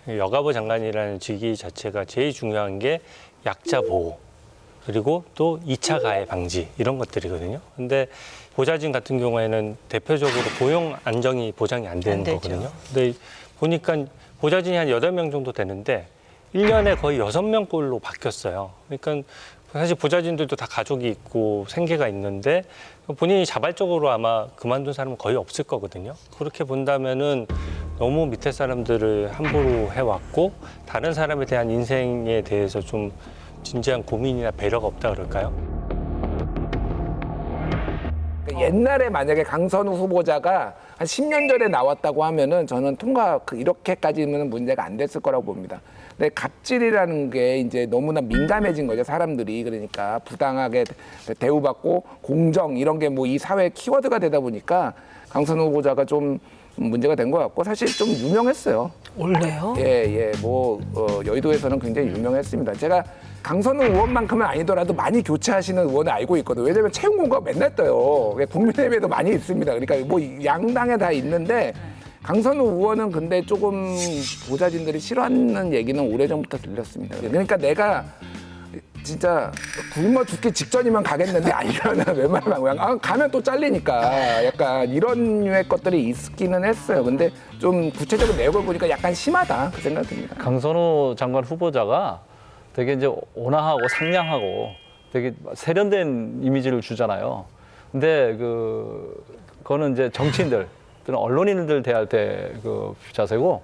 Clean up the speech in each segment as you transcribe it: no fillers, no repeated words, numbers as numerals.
여가부 장관이라는 직위 자체가 제일 중요한 게 약자 보호, 그리고 또 2차 가해 방지 이런 것들이거든요. 근데 보좌진 같은 경우에는 대표적으로 고용 안정이 보장이 안 되는 거거든요. 근데 보니까 보좌진이 한 8명 정도 되는데 1년에 거의 6명꼴로 바뀌었어요. 그러니까 사실 보좌진들도 다 가족이 있고 생계가 있는데 본인이 자발적으로 아마 그만둔 사람은 거의 없을 거거든요. 그렇게 본다면은 너무 밑에 사람들을 함부로 해왔고 다른 사람에 대한 인생에 대해서 좀 진지한 고민이나 배려가 없다 그럴까요? 옛날에 만약에 강선우 후보자가 한 10년 전에 나왔다고 하면은 저는 통과 이렇게까지는 문제가 안 됐을 거라고 봅니다. 근데 갑질이라는 게 이제 너무나 민감해진 거죠, 사람들이. 그러니까 부당하게 대우받고 공정 이런 게 뭐 이 사회 키워드가 되다 보니까 강선우 후보자가 좀 문제가 된 것 같고 사실 좀 유명했어요. 원래요? 예. 여의도에서는 굉장히 유명했습니다. 제가 강선우 의원만큼은 아니더라도 많이 교체하시는 의원을 알고 있거든요. 왜냐하면 채용 공고가 맨날 떠요. 국민의힘에도 많이 있습니다. 그러니까 뭐 양당에 다 있는데 강선우 의원은 근데 조금 보좌진들이 싫어하는 얘기는 오래전부터 들렸습니다. 그러니까 내가 진짜 굶어 죽기 직전이면 가겠는데 아니면 웬만하면 그냥 가면 또 잘리니까 약간 이런 류의 것들이 있기는 했어요. 근데 좀 구체적인 내용을 보니까 약간 심하다 그 생각이 듭니다. 강선우 장관 후보자가 되게 이제 온화하고 상냥하고 되게 세련된 이미지를 주잖아요. 근데 그거는 이제 정치인들 또는 언론인들 대할 때 그 자세고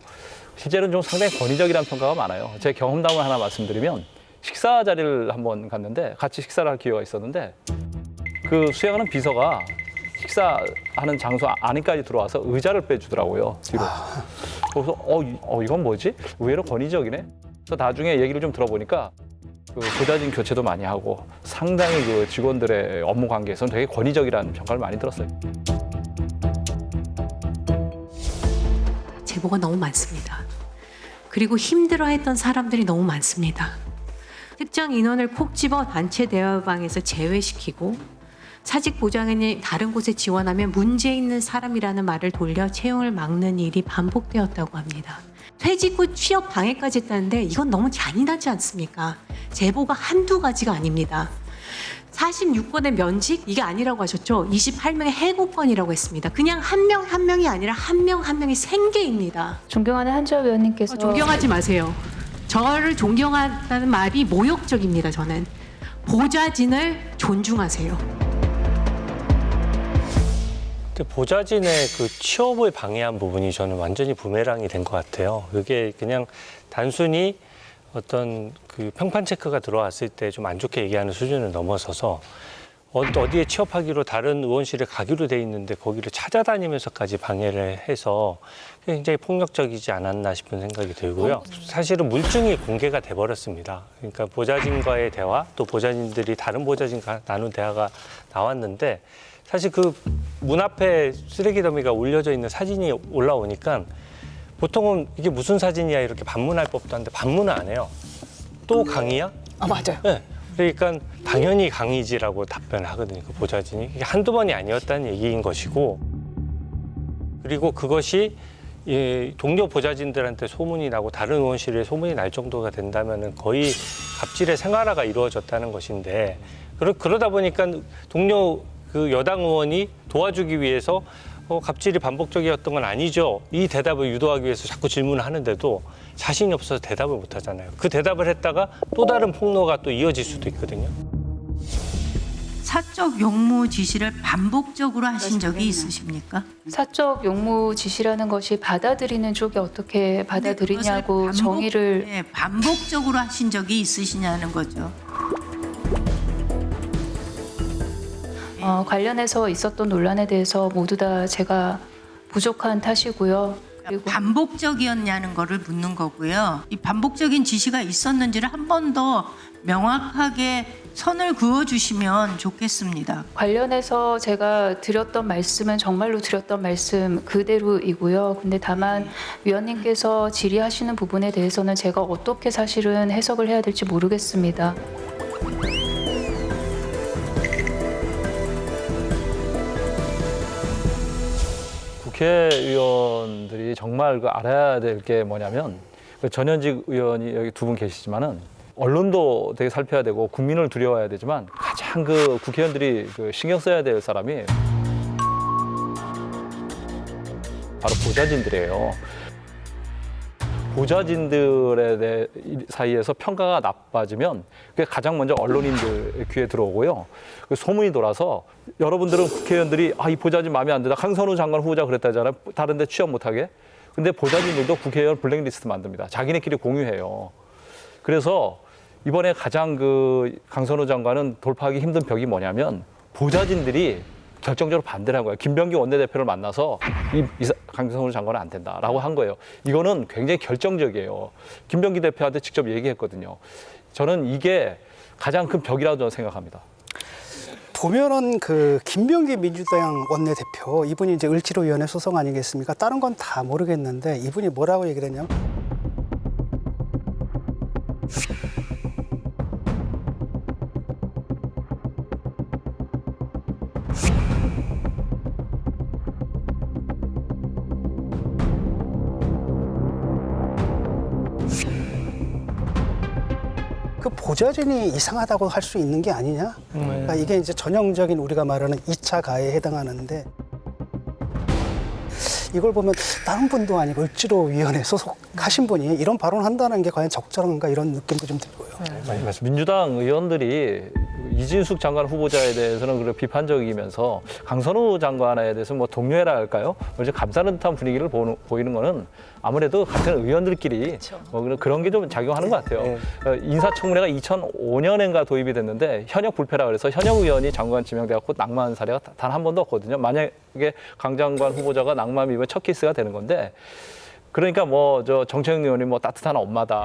실제로는 좀 상당히 권위적이라는 평가가 많아요. 제 경험담을 하나 말씀드리면 식사 자리를 한번 갔는데 같이 식사를 할 기회가 있었는데 그 수행하는 비서가 식사하는 장소 안에까지 들어와서 의자를 빼주더라고요, 뒤로. 그래서 이건 뭐지? 의외로 권위적이네. 그래서 나중에 얘기를 좀 들어보니까 그 보좌진 교체도 많이 하고 상당히 그 직원들의 업무 관계에서는 되게 권위적이라는 평가를 많이 들었어요. 제보가 너무 많습니다. 그리고 힘들어했던 사람들이 너무 많습니다. 특정 인원을 콕 집어 단체 대화방에서 제외시키고 사직 보좌관이 다른 곳에 지원하면 문제 있는 사람이라는 말을 돌려 채용을 막는 일이 반복되었다고 합니다. 퇴직 후 취업 방해까지 했다는데 이건 너무 잔인하지 않습니까? 제보가 한두 가지가 아닙니다. 46건의 면직? 이게 아니라고 하셨죠? 28명의 해고건이라고 했습니다. 그냥 한 명 한 명이 아니라 한 명 한 명이 생계입니다. 존경하는 한주엽 의원님께서 존경하지 마세요. 저를 존경한다는 말이 모욕적입니다. 저는 보좌진을 존중하세요. 근데 보좌진의 그 취업을 방해한 부분이 저는 완전히 부메랑이 된 것 같아요. 그게 그냥 단순히 어떤 그 평판 체크가 들어왔을 때 좀 안 좋게 얘기하는 수준을 넘어서서 어디에 취업하기로 다른 의원실에 가기로 돼 있는데 거기를 찾아다니면서까지 방해를 해서 굉장히 폭력적이지 않았나 싶은 생각이 들고요. 사실은 물증이 공개가 돼버렸습니다. 그러니까 보좌진과의 대화, 또 보좌진들이 다른 보좌진과 나눈 대화가 나왔는데 사실 그 문 앞에 쓰레기 더미가 올려져 있는 사진이 올라오니까 보통은 이게 무슨 사진이야 이렇게 반문할 법도 한데 반문을 안 해요. 또 강의야? 맞아요. 네. 그러니까 당연히 강의지라고 답변을 하거든요. 그 보좌진이. 이게 한두 번이 아니었다는 얘기인 것이고 그리고 그것이 동료 보좌진들한테 소문이 나고 다른 의원실에 소문이 날 정도가 된다면 거의 갑질의 생활화가 이루어졌다는 것인데 그러다 보니까 동료 그 여당 의원이 도와주기 위해서 갑질이 반복적이었던 건 아니죠. 이 대답을 유도하기 위해서 자꾸 질문을 하는데도 자신이 없어서 대답을 못 하잖아요. 그 대답을 했다가 또 다른 폭로가 또 이어질 수도 있거든요. 사적 용무 지시를 반복적으로 하신 적이 있으십니까? 사적 용무 지시라는 것이 받아들이는 쪽이 어떻게 받아들이냐고 그것을 정의를 반복적으로 하신 적이 있으시냐는 거죠. 관련해서 있었던 논란에 대해서 모두 다 제가 부족한 탓이고요. 그리고 반복적이었냐는 거를 묻는 거고요. 이 반복적인 지시가 있었는지를 한 번 더 명확하게 선을 그어주시면 좋겠습니다. 관련해서 제가 드렸던 말씀은 정말로 드렸던 말씀 그대로이고요. 근데 다만 위원님께서 질의하시는 부분에 대해서는 제가 어떻게 사실은 해석을 해야 될지 모르겠습니다. 국회의원들이 정말 알아야 될 게 뭐냐면 전현직 의원이 여기 두 분 계시지만은 언론도 되게 살펴야 되고 국민을 두려워해야 되지만 가장 그 국회의원들이 그 신경 써야 될 사람이 바로 보좌진들이에요. 보좌진들의 사이에서 평가가 나빠지면 그게 가장 먼저 언론인들 귀에 들어오고요. 그 소문이 돌아서 여러분들은 국회의원들이 이 보좌진 마음에 안 든다. 강선우 장관 후보자 그랬다잖아요. 다른 데 취업 못하게. 근데 보좌진들도 국회의원 블랙리스트 만듭니다. 자기네끼리 공유해요. 그래서 이번에 가장 그 강선우 장관은 돌파하기 힘든 벽이 뭐냐면 보좌진들이 결정적으로 반대를 한 거예요. 김병기 원내대표를 만나서 강선우 장관은 안 된다라고 한 거예요. 이거는 굉장히 결정적이에요. 김병기 대표한테 직접 얘기했거든요. 저는 이게 가장 큰 벽이라고 저는 생각합니다. 보면은 그 김병기 민주당 원내대표 이분이 이제 을지로위원회 소속 아니겠습니까? 다른 건 다 모르겠는데 이분이 뭐라고 얘기를 했냐면 그 보좌진이 이상하다고 할 수 있는 게 아니냐? 그러니까 이게 이제 전형적인 우리가 말하는 2차 가해에 해당하는데 이걸 보면 다른 분도 아니고 을지로위원회 소속하신 분이 이런 발언을 한다는 게 과연 적절한가 이런 느낌도 좀 들고요. 민주당 의원들이 이진숙 장관 후보자에 대해서는 그렇게 비판적이면서 강선우 장관에 대해서 뭐 동료애라 할까요? 이제 감싸는 듯한 분위기를 보이는 거는 아무래도 같은 의원들끼리 뭐 그런 게 좀 작용하는 것 같아요. 인사청문회가 2005년인가 도입이 됐는데 현역 불패라 그래서 현역 의원이 장관 지명돼갖고 낙마한 사례가 단 한 번도 없거든요. 만약에 강 장관 후보자가 낙마이면 첫 케이스가 되는 건데 그러니까 뭐 저 정청래 의원이 뭐 따뜻한 엄마다.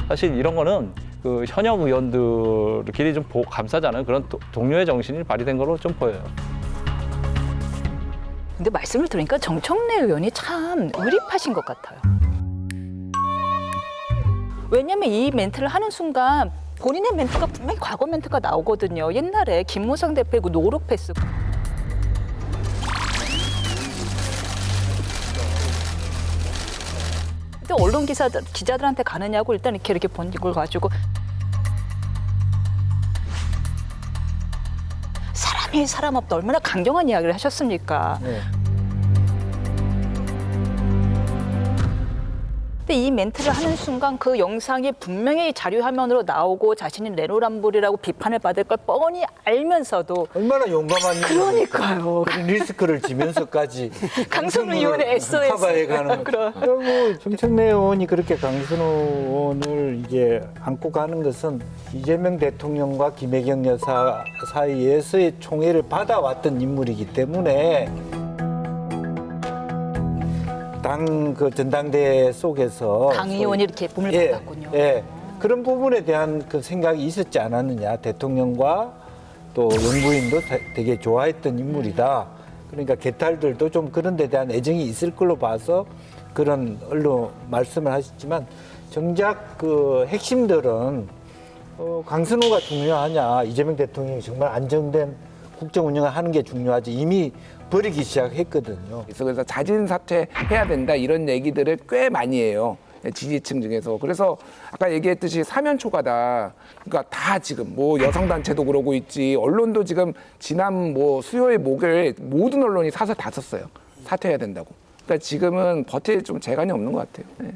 사실 이런 거는 그 현역 의원들끼리 좀 감싸자는 그런 동료의 정신이 발휘된 거로 좀 보여요. 근데 말씀을 들으니까 정청래 의원이 참 의리파신 것 같아요. 왜냐면 이 멘트를 하는 순간 본인의 멘트가 분명히 과거 멘트가 나오거든요. 옛날에 김무성 대표의 그 노룩 패스. 근데 언론 기자들한테 가느냐고 일단 이렇게 본 이걸 가지고 사람이 사람 없다 얼마나 강경한 이야기를 하셨습니까? 네. 근데 이 멘트를 하는 순간 그 영상이 분명히 자료 화면으로 나오고 자신이 내로남불이라고 비판을 받을 걸 뻔히 알면서도 얼마나 용감한 그러니까요. 그런 리스크를 지면서까지 강선우 의원의 SOS. 커버해가는 그럼. 그리고 정청래 의원이 그렇게 강선우 의원을 이제 안고 가는 것은 이재명 대통령과 김혜경 여사 사이에서의 총애를 받아왔던 인물이기 때문에 당 그 전당대 속에서 강 의원이 이렇게 봄을 받았군요. 예, 그런 부분에 대한 그 생각이 있었지 않았느냐. 대통령과 또 영부인도 되게 좋아했던 인물이다. 그러니까 개탈들도 좀 그런 데 대한 애정이 있을 걸로 봐서 그런 언론 말씀을 하셨지만 정작 그 핵심들은 강선우가 중요하냐. 이재명 대통령이 정말 안정된 국정 운영을 하는 게 중요하지. 이미 버리기 시작했거든요. 그래서 자진 사퇴해야 된다 이런 얘기들을 꽤 많이 해요. 지지층 중에서. 그래서 아까 얘기했듯이 사면 초과다. 그러니까 다 지금 뭐 여성단체도 그러고 있지, 언론도 지금 지난 뭐 수요일 목요일 모든 언론이 사설 다 썼어요. 사퇴해야 된다고. 그러니까 지금은 버틸 좀 재간이 없는 것 같아요. 네.